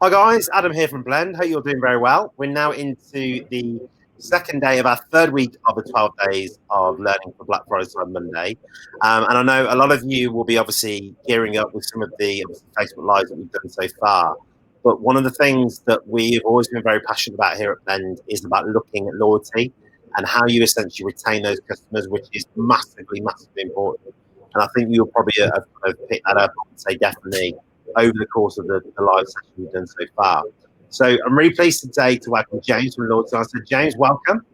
Hi guys, Adam here from Blend. Hope you're doing very well. We're now into the second day of our third week of the 12 days of learning for Black Friday on Monday. And I know a lot of you will be obviously gearing up with some of the Facebook Lives that we've done so far. But one of the things that we've always been very passionate about here at Blend is about looking at loyalty and how you essentially retain those customers, which is massively, massively important. And I think you'll probably have picked that up and say definitely over the course of the live session we've done so far. So I'm really pleased today to welcome James from LoyaltyLion. So James, welcome.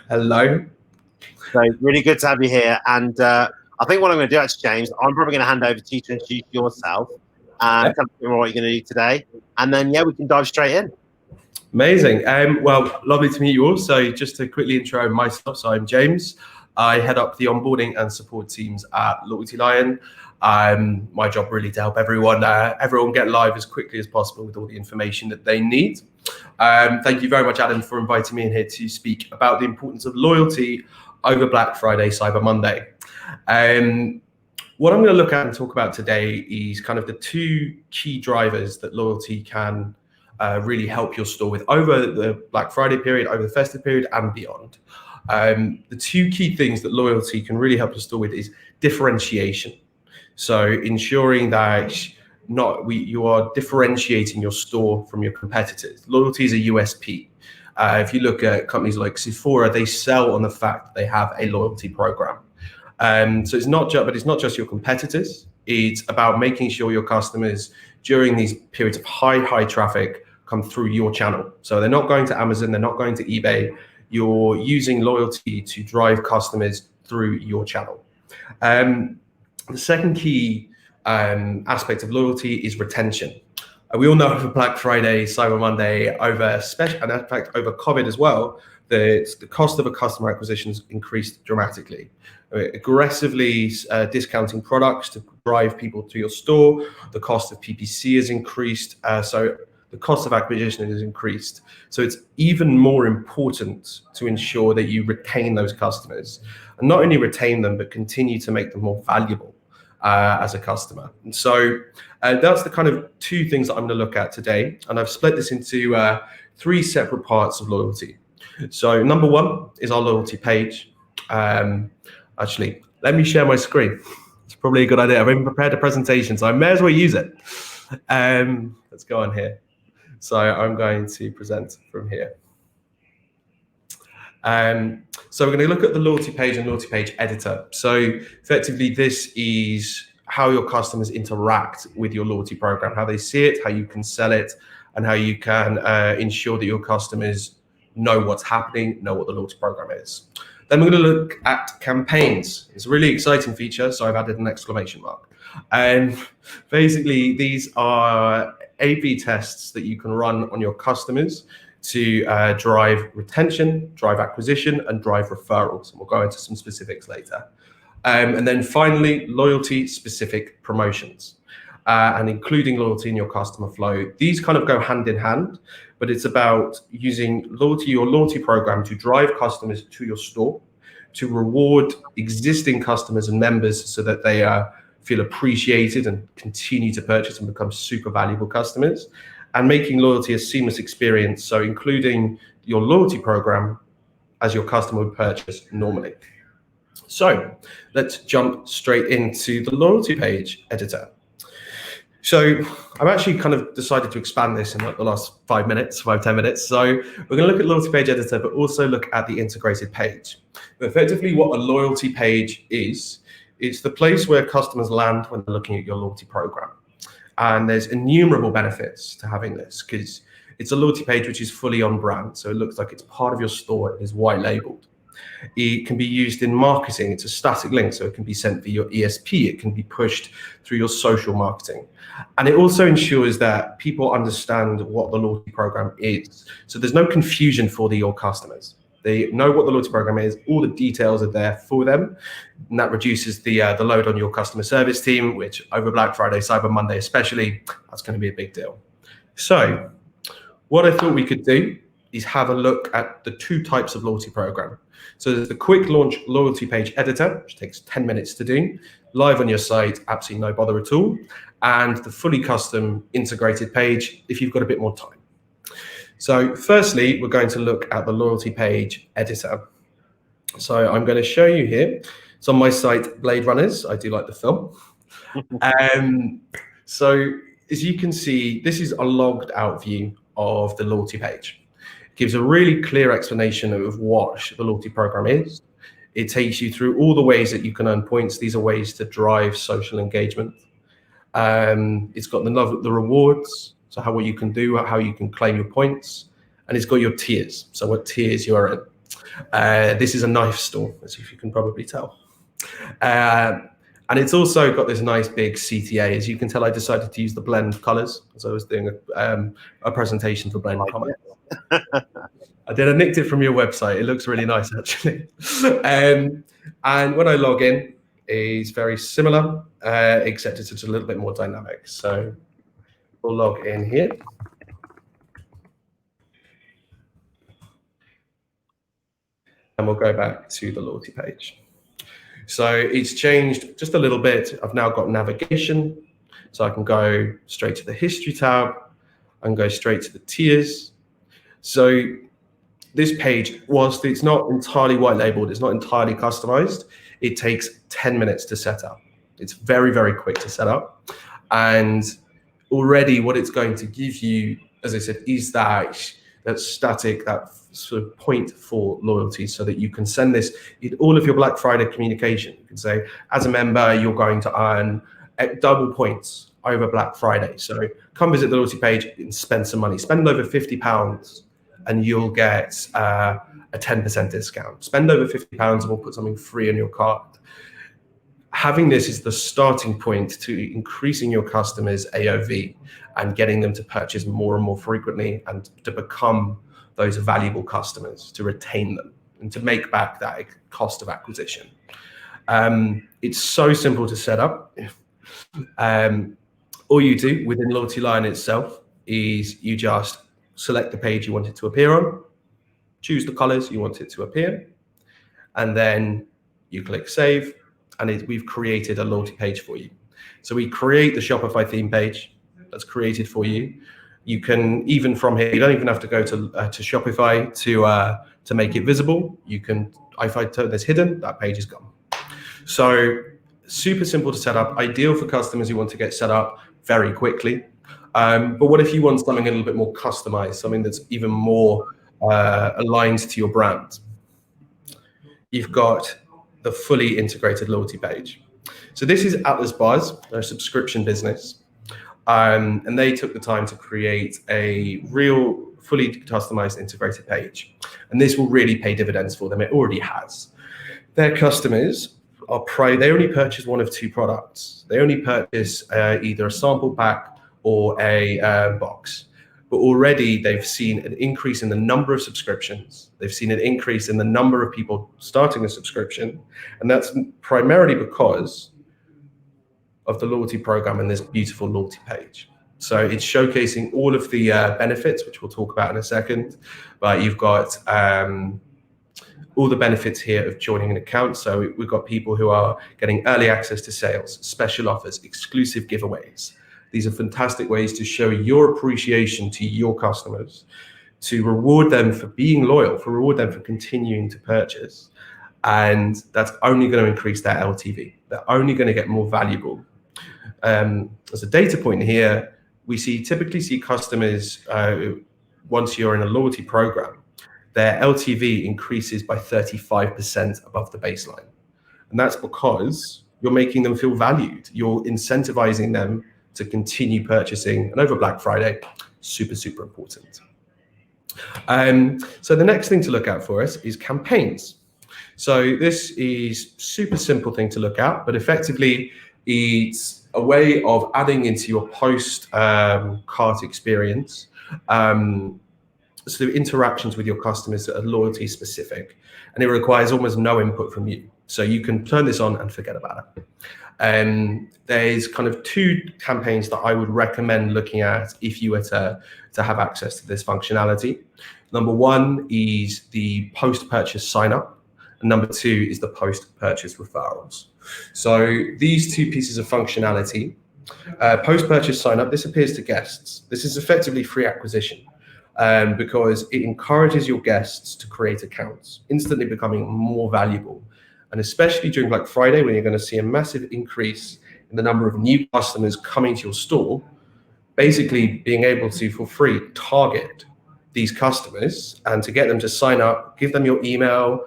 Hello. So really good to have you here. And I think what I'm going to do actually, James, I'm probably going to hand over to you to introduce yourself and tell us a bit more what you're going to do today. And then, we can dive straight in. Amazing. Well, lovely to meet you all. So just to quickly intro myself. So I'm James. I head up the onboarding and support teams at LoyaltyLion. My job really to help everyone get live as quickly as possible with all the information that they need. Thank you very much, Adam, for inviting me in here to speak about the importance of loyalty over Black Friday, Cyber Monday. What I'm going to look at and talk about today is kind of the two key drivers that loyalty can really help your store with over the Black Friday period, over the festive period and beyond. The two key things that loyalty can really help your store with is differentiation. So ensuring that you are differentiating your store from your competitors. Loyalty is a USP. If you look at companies like Sephora, they sell on the fact that they have a loyalty program. So it's not just your competitors. It's about making sure your customers during these periods of high traffic come through your channel. So they're not going to Amazon, they're not going to eBay. You're using loyalty to drive customers through your channel. The second key aspect of loyalty is retention. We all know over Black Friday, Cyber Monday, and in fact over COVID as well, the cost of a customer acquisition has increased dramatically. Aggressively discounting products to drive people to your store. The cost of PPC has increased. So the cost of acquisition has increased. So it's even more important to ensure that you retain those customers, and not only retain them, but continue to make them more valuable as a customer. And so that's the kind of two things that I'm going to look at today. And I've split this into three separate parts of loyalty. So number one is our loyalty page. Actually, let me share my screen. It's probably a good idea. I've even prepared a presentation, so I may as well use it. Let's go on here. So I'm going to present from here. So we're going to look at the loyalty page and loyalty page editor. So effectively, this is how your customers interact with your loyalty program, how they see it, how you can sell it, and how you can ensure that your customers know what's happening, know what the loyalty program is. Then we're going to look at campaigns. It's a really exciting feature, so I've added an exclamation mark. And basically, these are A/B tests that you can run on your customers to drive retention, drive acquisition, and drive referrals. And we'll go into some specifics later. And then finally, loyalty-specific promotions. And including loyalty in your customer flow. These kind of go hand in hand, but it's about using your loyalty program to drive customers to your store, to reward existing customers and members so that they feel appreciated and continue to purchase and become super valuable customers, and making loyalty a seamless experience. So including your loyalty program as your customer would purchase normally. So let's jump straight into the loyalty page editor. So I've actually kind of decided to expand this in like the last 10 minutes. So we're going to look at loyalty page editor, but also look at the integrated page. But effectively what a loyalty page is, it's the place where customers land when they're looking at your loyalty program. And there's innumerable benefits to having this because it's a loyalty page which is fully on brand. So it looks like it's part of your store, it is white labeled. It can be used in marketing. It's a static link, so it can be sent via your ESP. It can be pushed through your social marketing. And it also ensures that people understand what the loyalty program is. So there's no confusion for your customers. They know what the loyalty program is. All the details are there for them. And that reduces the load on your customer service team, which over Black Friday, Cyber Monday especially, that's going to be a big deal. So what I thought we could do is have a look at the two types of loyalty program. So there's the quick launch loyalty page editor, which takes 10 minutes to do. live on your site, absolutely no bother at all, and the fully custom integrated page if you've got a bit more time. So firstly, we're going to look at the loyalty page editor. So I'm going to show you here. It's on my site, Blade Runners. I do like the film. So as you can see, this is a logged out view of the loyalty page. It gives a really clear explanation of what the loyalty program is. It takes you through all the ways that you can earn points. These are ways to drive social engagement. It's got the rewards, so what you can do, how you can claim your points, and it's got your tiers, so what tiers you are in. This is a knife store, as if you can probably tell. And it's also got this nice big CTA. As you can tell, I decided to use the blend colors, as I was doing a presentation for Blend Comics. I nicked it from your website. It looks really nice, actually. And when I log in, it's very similar, except it's just a little bit more dynamic. So we'll log in here. And we'll go back to the loyalty page. So it's changed just a little bit. I've now got navigation. So I can go straight to the history tab and go straight to the tiers. So this page, whilst it's not entirely white labeled, it's not entirely customized, it takes 10 minutes to set up. It's very, very quick to set up. And already what it's going to give you, as I said, is that static, that sort of point for loyalty, so that you can send this in all of your Black Friday communication. You can say, as a member, you're going to earn double points over Black Friday. So come visit the loyalty page and spend some money. Spend over £50 and you'll get a 10% discount. Spend over £50 and we'll put something free on your card. Having this is the starting point to increasing your customers' AOV and getting them to purchase more and more frequently and to become those valuable customers, to retain them and to make back that cost of acquisition. It's so simple to set up. All you do within LoyaltyLion itself is you just select the page you want it to appear on, choose the colors you want it to appear, and then you click save, and we've created a loyalty page for you. So we create the Shopify theme page that's created for you. You can, even from here, you don't even have to go to Shopify to make it visible. You can, if I turn this hidden, that page is gone. So super simple to set up, ideal for customers who want to get set up very quickly. But what if you want something a little bit more customized, something that's even more aligned to your brand? You've got the fully integrated loyalty page. So this is Atlas Bars, they're a subscription business. And they took the time to create a real fully customized integrated page. And this will really pay dividends for them. It already has. Their customers are they only purchase one of two products. They only purchase either a sample pack or a box. But already they've seen an increase in the number of subscriptions. They've seen an increase in the number of people starting a subscription. And that's primarily because of the loyalty program and this beautiful loyalty page. So it's showcasing all of the benefits, which we'll talk about in a second. But you've got all the benefits here of joining an account. So we've got people who are getting early access to sales, special offers, exclusive giveaways. These are fantastic ways to show your appreciation to your customers, to reward them for being loyal, for reward them for continuing to purchase. And that's only going to increase their LTV. They're only going to get more valuable. As a data point here, we typically see customers, once you're in a loyalty program, their LTV increases by 35% above the baseline. And that's because you're making them feel valued. You're incentivizing them to continue purchasing. And over Black Friday, super, super important. So the next thing to look out for us is campaigns. So this is super simple thing to look at, but effectively it's a way of adding into your post cart experience sort of interactions with your customers that are loyalty specific, and it requires almost no input from you. So you can turn this on and forget about it. There's kind of two campaigns that I would recommend looking at if you were to have access to this functionality. Number one is the post-purchase sign up. And number 2 is the post-purchase referrals. So these 2 pieces of functionality, post-purchase sign-up, this appears to guests. This is effectively free acquisition because it encourages your guests to create accounts, instantly becoming more valuable. And especially during Black Friday, when you're going to see a massive increase in the number of new customers coming to your store, basically being able to, for free, target these customers and to get them to sign up, give them your email,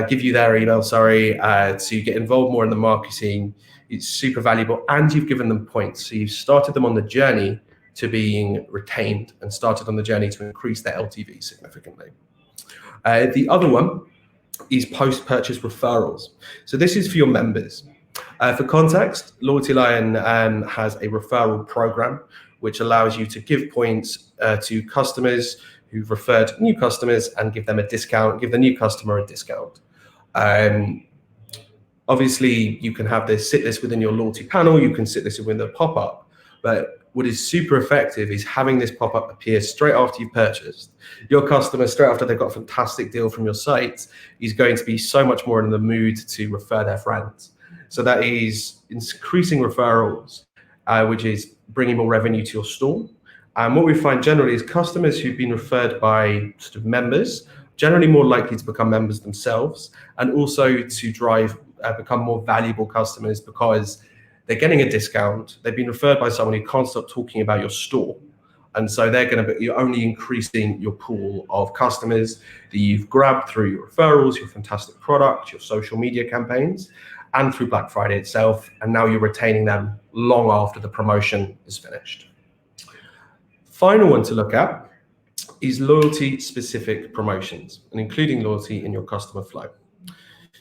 give you their email, to get involved more in the marketing. It's super valuable, and you've given them points. So you've started them on the journey to being retained and started on the journey to increase their LTV significantly. The other one is post-purchase referrals. So this is for your members. For context, LoyaltyLion has a referral program which allows you to give points to customers who've referred new customers and give them a discount, give the new customer a discount. Obviously, you can have sit this within your loyalty panel, you can sit this within the pop-up, but what is super effective is having this pop-up appear straight after you've purchased. Your customer, straight after they've got a fantastic deal from your site, is going to be so much more in the mood to refer their friends. So that is increasing referrals, which is bringing more revenue to your store. And what we find generally is customers who've been referred by sort of members, generally more likely to become members themselves, and also to become more valuable customers because they're getting a discount. They've been referred by someone who can't stop talking about your store. And so you're only increasing your pool of customers that you've grabbed through your referrals, your fantastic product, your social media campaigns, and through Black Friday itself. And now you're retaining them long after the promotion is finished. Final one to look at is loyalty-specific promotions and including loyalty in your customer flow.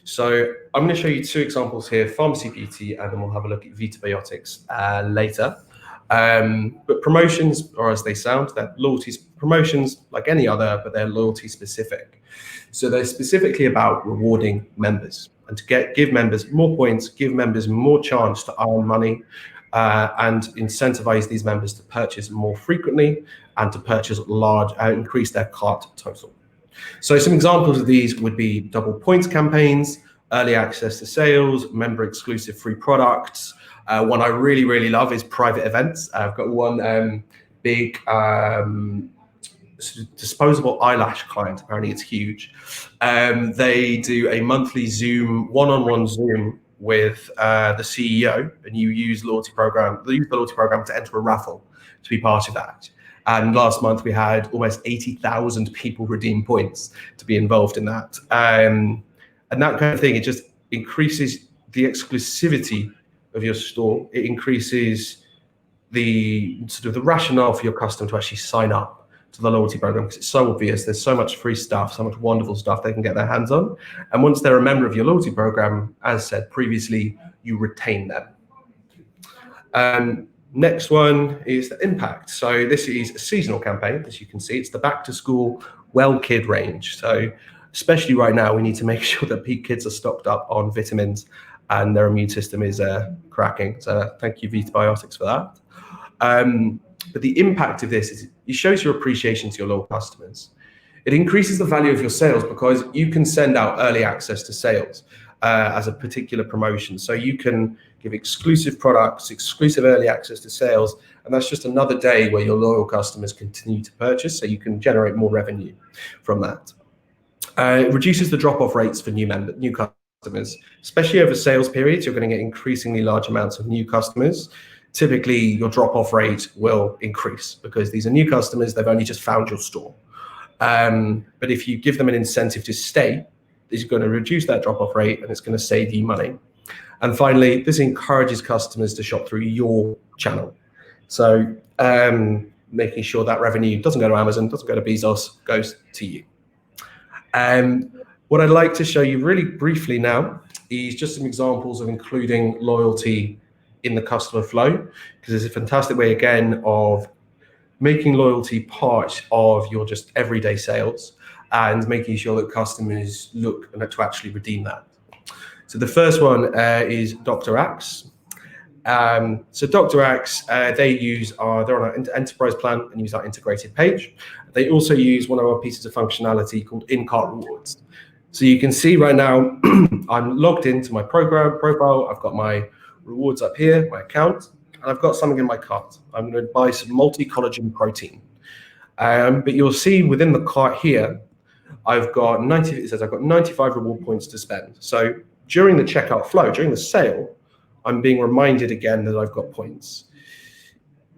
So I'm going to show you 2 examples here, pharmacy beauty, and then we'll have a look at Vitabiotics later. But promotions, or as they sound, they're loyalty promotions like any other, but they're loyalty specific. So they're specifically about rewarding members and to give members more points, give members more chance to earn money, and incentivize these members to purchase more frequently and to purchase increase their cart total. So some examples of these would be double points campaigns, early access to sales, member exclusive free products. One I really, really love is private events. I've got one big disposable eyelash client. Apparently it's huge. They do a monthly one-on-one Zoom with the CEO, and you use the loyalty program to enter a raffle to be part of that. And last month we had almost 80,000 people redeem points to be involved in that. And that kind of thing, it just increases the exclusivity of your store. It increases the rationale for your customer to actually sign up to the loyalty program because it's so obvious. There's so much free stuff, so much wonderful stuff they can get their hands on. And once they're a member of your loyalty program, as said previously, you retain them. Next one is the impact. So this is a seasonal campaign. As you can see, it's the back to school well kid range. So especially right now, we need to make sure that peak kids are stocked up on vitamins and their immune system is cracking. So thank you, Vitabiotics, for that. But the impact of this is it shows your appreciation to your loyal customers. It increases the value of your sales because you can send out early access to sales as a particular promotion. So you can give exclusive products, exclusive early access to sales, and that's just another day where your loyal customers continue to purchase, so you can generate more revenue from that. It reduces the drop-off rates for new customers, especially over sales periods. You're going to get increasingly large amounts of new customers. Typically, your drop-off rate will increase because these are new customers. They've only just found your store. But if you give them an incentive to stay, this is going to reduce that drop-off rate and it's going to save you money. And finally, this encourages customers to shop through your channel. So making sure that revenue doesn't go to Amazon, doesn't go to Bezos, goes to you. What I'd like to show you really briefly now is just some examples of including loyalty in the customer flow, because it's a fantastic way, again, of making loyalty part of your just everyday sales and making sure that customers look to actually redeem that. So the first one is Dr. Axe. So Dr. Axe, they're on an enterprise plan and use our integrated page. They also use one of our pieces of functionality called in-cart rewards. So you can see right now, I'm logged into my program profile. I've got my rewards up here, my account, and I've got something in my cart. I'm going to buy some multi-collagen protein. But you'll see within the cart here, I've got 90. It says I've got 95 reward points to spend. So during the checkout flow, during the sale, I'm being reminded again that I've got points.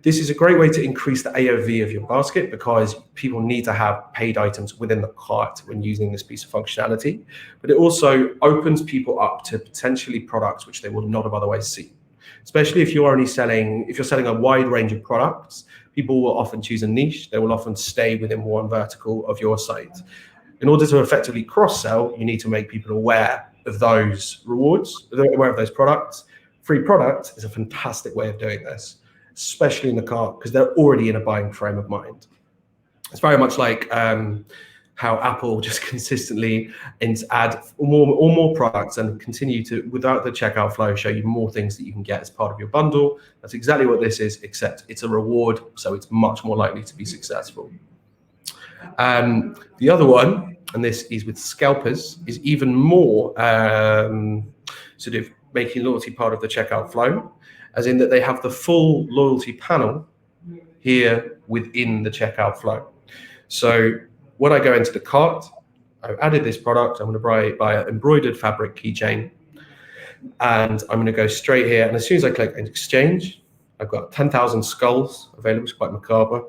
This is a great way to increase the AOV of your basket because people need to have paid items within the cart when using this piece of functionality. But it also opens people up to potentially products which they would not have otherwise seen. Especially if you're selling a wide range of products, people will often choose a niche. They will often stay within one vertical of your site. In order to effectively cross-sell, you need to make people aware of those rewards, aware of those products. Free product is a fantastic way of doing this, especially in the cart, because they're already in a buying frame of mind. It's very much like how Apple just consistently add more products and continue to, without the checkout flow, show you more things that you can get as part of your bundle. That's exactly what this is, except it's a reward, so it's much more likely to be successful. The other one, and this is with scalpers, is even more sort of making loyalty part of the checkout flow, as in that they have the full loyalty panel here within the checkout flow. So when I go into the cart, I've added this product. I'm going to buy an embroidered fabric keychain, and I'm going to go straight here. And as soon as I click exchange, I've got 10,000 skulls available. It's quite macabre,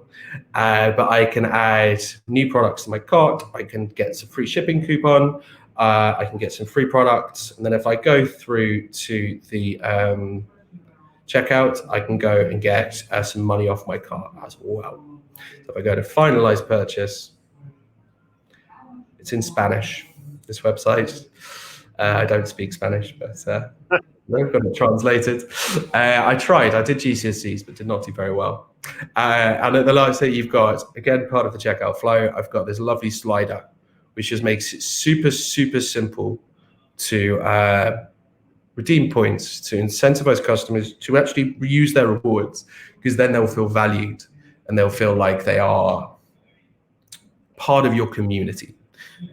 but I can add new products to my cart. I can get some free shipping coupon. I can get some free products, and then if I go through to the checkout, I can go and get some money off my cart as well. So if I go to finalize purchase, it's in Spanish, this website. I don't speak Spanish, but I've got it translated. I did GCSEs, but did not do very well. And at the last thing you've got, again, part of the checkout flow, I've got this lovely slider, which just makes it super, super simple to redeem points, to incentivize customers to actually reuse their rewards, because then they'll feel valued and they'll feel like they are part of your community.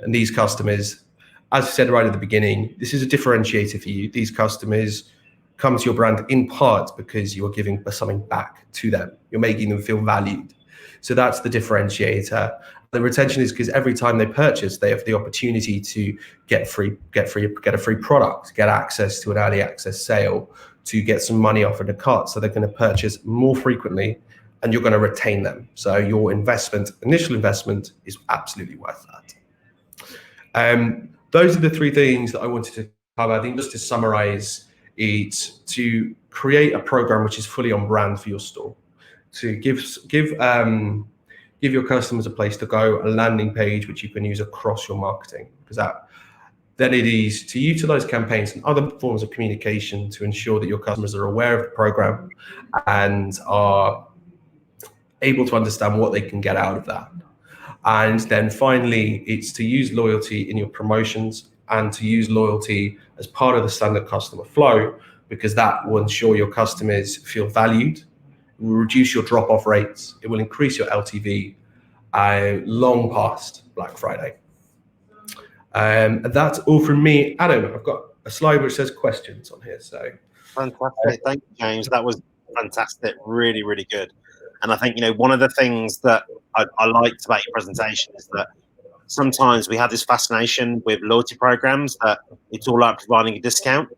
And these customers, as I said right at the beginning, this is a differentiator for you. These customers come to your brand in part because you're giving something back to them. You're making them feel valued. So that's the differentiator. The retention is because every time they purchase, they have the opportunity to get a free product, get access to an early access sale, to get some money off in the cart. So they're going to purchase more frequently, and you're going to retain them. So your initial investment is absolutely worth that. Those are the three things that I wanted to cover. I think just to summarize, it's to create a program which is fully on brand for your store, to give your customers a place to go, a landing page which you can use across your marketing, because then it is to utilize campaigns and other forms of communication to ensure that your customers are aware of the program and are able to understand what they can get out of that. And then finally, it's to use loyalty in your promotions and to use loyalty as part of the standard customer flow, because that will ensure your customers feel valued. It will reduce your drop-off rates. It will increase your LTV long past Black Friday. And that's all from me. Adam, I've got a slide which says questions on here. So fantastic. Thank you, James. That was fantastic. Really, really good. And I think, one of the things that I liked about your presentation is that sometimes we have this fascination with loyalty programs that it's all about providing a discount.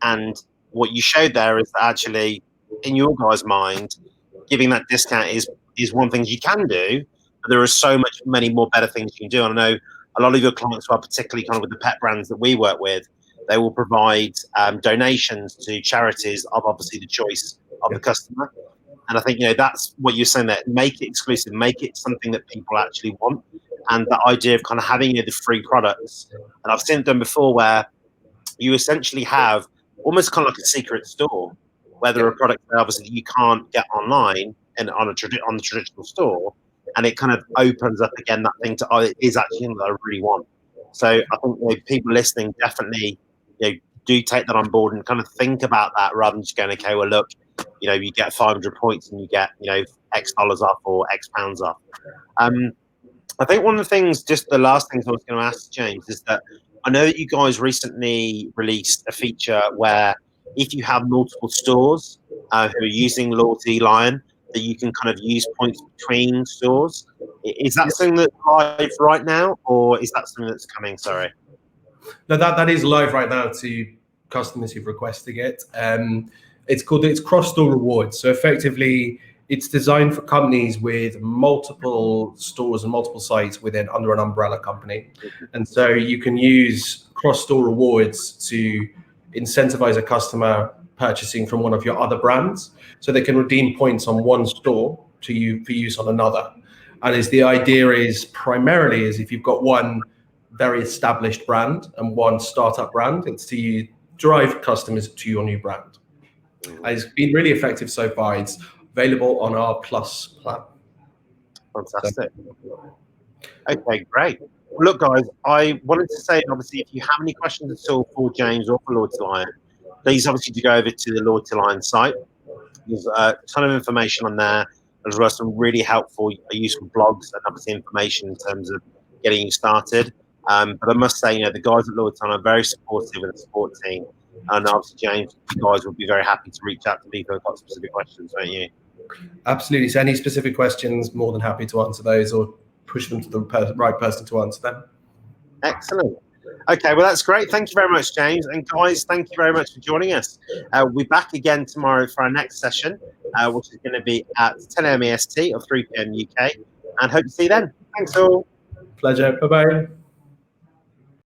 And what you showed there is that actually, in your guys' mind, giving that discount is one thing you can do, but there are many more better things you can do. And I know a lot of your clients who are particularly kind of with the pet brands that we work with, they will provide donations to charities of obviously the choice of the customer. And I think, that's what you're saying there. Make it exclusive, make it something that people actually want. And the idea of kind of having the free products. And I've seen it done before where you essentially have almost kind of like a secret store where there are products that obviously you can't get online and on the traditional store. And it kind of opens up again that thing to, it is actually something that I really want. So I think people listening definitely do take that on board and kind of think about that rather than just going, okay, well, look, you get 500 points and you get, X dollars off or X pounds off. I think one of the things, just the last things I was going to ask James, is that I know that you guys recently released a feature where if you have multiple stores who are using LoyaltyLion, that you can kind of use points between stores. Is that something that's live right now, or is that something that's coming? Sorry. No, that is live right now to customers who've requested it. It's Crosstalk Rewards. So effectively, it's designed for companies with multiple stores and multiple sites under an umbrella company. And so you can use Crosstalk Rewards to incentivize a customer purchasing from one of your other brands, so they can redeem points on one store for use on another. And the idea is primarily if you've got one very established brand and one startup brand, it's to drive customers to your new brand. And it's been really effective so far. It's available on our Plus plan. Fantastic. Okay, great. Well, look, guys, I wanted to say, obviously, if you have any questions at all for James or for LoyaltyLion, please obviously do go over to the LoyaltyLion site. There's a ton of information on there, as well as some really helpful, useful blogs and obviously information in terms of getting you started. But I must say, the guys at LoyaltyLion are very supportive of the support team. And obviously, James, you guys will be very happy to reach out to people who've got specific questions, won't you? Absolutely. So any specific questions, more than happy to answer those or push them to the right person to answer them. Excellent. Okay, well, that's great. Thank you very much, James. And guys, thank you very much for joining us. We'll be back again tomorrow for our next session, which is going to be at 10 a.m. EST or 3 p.m. UK. And hope to see you then. Thanks all. Pleasure. Bye-bye.